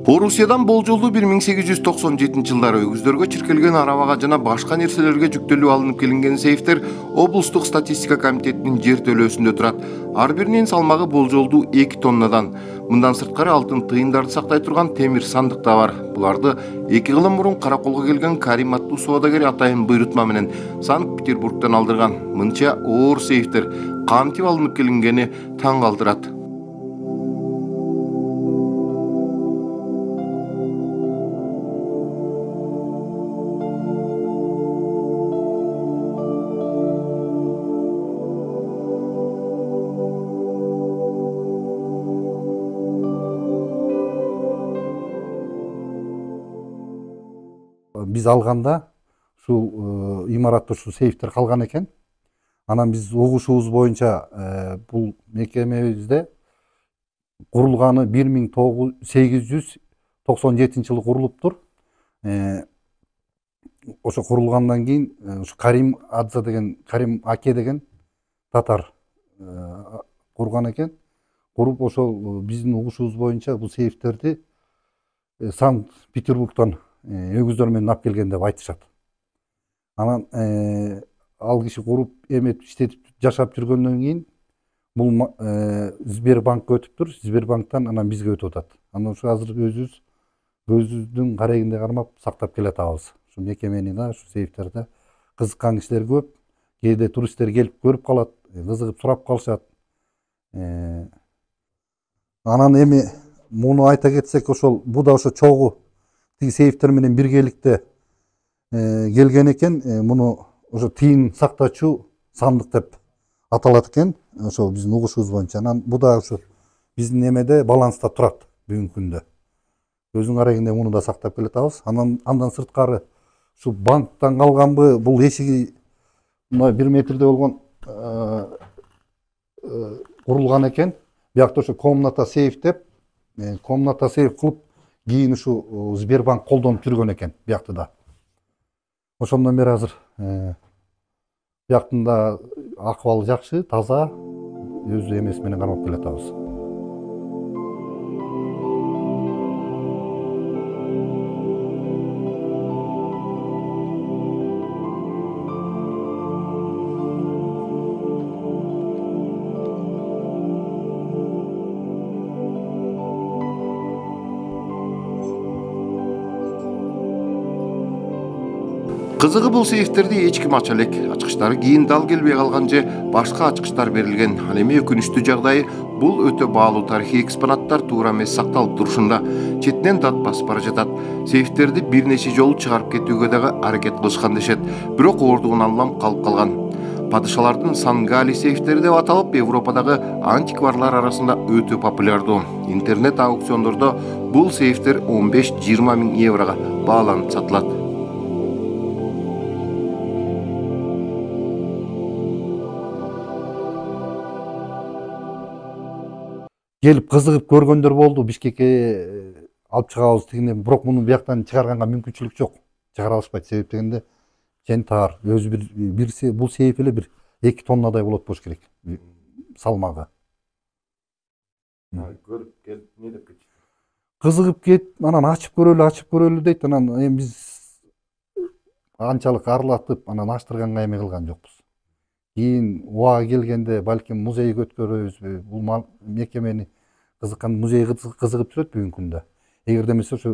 Орусиядан болжолдуу 1897 жылдары өгүздөргө чиркелген арабага жана башка нерселерге жүктөлүү алынып келинген сейфтер облустук статистика комитетинин жер төлөөсүндө турат. Ар биринин салмагы болжолдуу 2 тоннадан. Мындан сырткары алтын тыйындарды сактай турган темир сандык да бар. Буларды 2 кылым мурун караколго келген Карим аттуу соодагер атайын буйрутма менен Санкт-Петербургтан алдырган. Мынча оор сейфтер кантип алынып келингени таң калтырат. Biz алганда ушул имаратта ушул сейфтер калган экен. Анан биз угушубуз боюнча бул мекемебизде курулганы 1897 жылы курулуптур. Ошо курулгандан кийин ушу Карим аке деген татар курган экен. Куруп ошол биздин угушубуз боюнча бул сейфтерди Санкт-Петербургтан өгүздөр менен алып келген деп айтышат. Анан ал киши куруп эметип иштетип жашап жүргөндөн кийин бул Сбербанкка өтүптүр. Сбербанктан анан бизге өтүп атат. Анан ушу азыр өзүбүздүн карегинде кармап сактап келатабыз. Ушу мекемени да, ушу сейфтерди кызыккан кишилер көп. Кээде туристтер келип көрүп калат, кызыгып сурап калышат. Анан эми муну айта кетсек, ошол бу да ошо чогуу тиги сейфтер менен биргеликте келген экен. Муну ошо тыйын сактачу сандык деп аталат экен. Ошо биздин угушубуз боюнча. Анан бу да ошо биздин эмеде баланста турат бүгүнкү күндө. Өзүнүн арегинде муну да сактап келатабыз. Андан сырткары ушу банктан калганбы, бул эшиги 1 метрде болгон курулган экен. Биякта ошо комната сейф деп, комната сейф кылып кийин ушу Сбербанк колдонуп жүргөн экен биякты да. Ошондон бери азыр бияктын да акыбалы жакшы, таза, өзү эмеси менен кармап келатабыз. Кызыгы бул сейфтерди эч ким ача элек. Ачкычтары кийин дал келбей калган же башка ачкычтар берилген. Ал эми өкүнүчтүү жагдайы бул өтө баалуу тарыхый экспонаттар туура эмес сакталып турушунда. Четинен дат басып бара жатат. Сейфтерди бир нече жолу чыгарып кетүүгө дагы аракет кылышкан дешет. Бирок оордугун албам калып калган. Падышалардын Сангали сейфтери деп аталып, Европадагы антикварлар арасында өтө популярдуу. Интернет аукциондордо бул сейфтер 15-20 миң еврого бааланып сатылат. Келип кызыгып көргөндөр болду. Бишкекке алып чыгабыз дегенде, бирок муну бияктан чыгарганга мүмкүнчүлүк жок. Чыгара алышпайт. Себеп дегенде жен таар. Өзү бир бул сейф эле 1-2 тоннадай болот болуш керек салмагы. Көрүп келип не деп кетти? Кызыгып кетип, анан ачып көрөлү дейт. Анан эми биз анчалык арылатып, анан ачтырганга эме кылган жокпуз. Кийин убагы келгенде балким музейге өткөрөбүзбү? Бул мекемени кызыккан музей кызыгып жүрөт бүгүнкү күндө. Эгерде эмесе ошо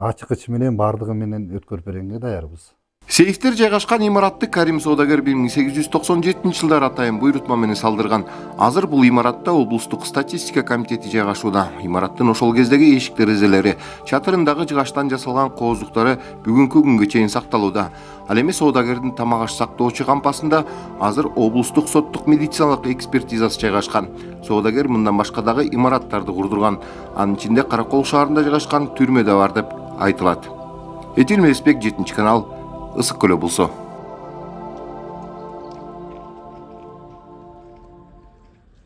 ачкыч менен бардыгы менен өткөрүп бергенге даярбыз. Сейфтер жайгашкан имаратты Карим соодагер 1897 жылдары атайын буйрутма менен салдырган. Азыр бул имаратта облустук статистика комитети жайгашууда. Имараттын ошол кездеги эшик терезелери, чатырындагы жыгачтан жасалган кооздуктары бүгүнкү күнгө чейин сакталууда. Ал эми соодагердин тамак аш сактоочу кампасында азыр облустук соттук медициналык экспертизасы жайгашкан. Соодагер мындан башка дагы имараттарды курдурган. Анын ичинде Каракол шаарында жайгашкан түрмө да бар деп айтылат. Этил Мелисбек, 7 канал, Ысык Көл облусу.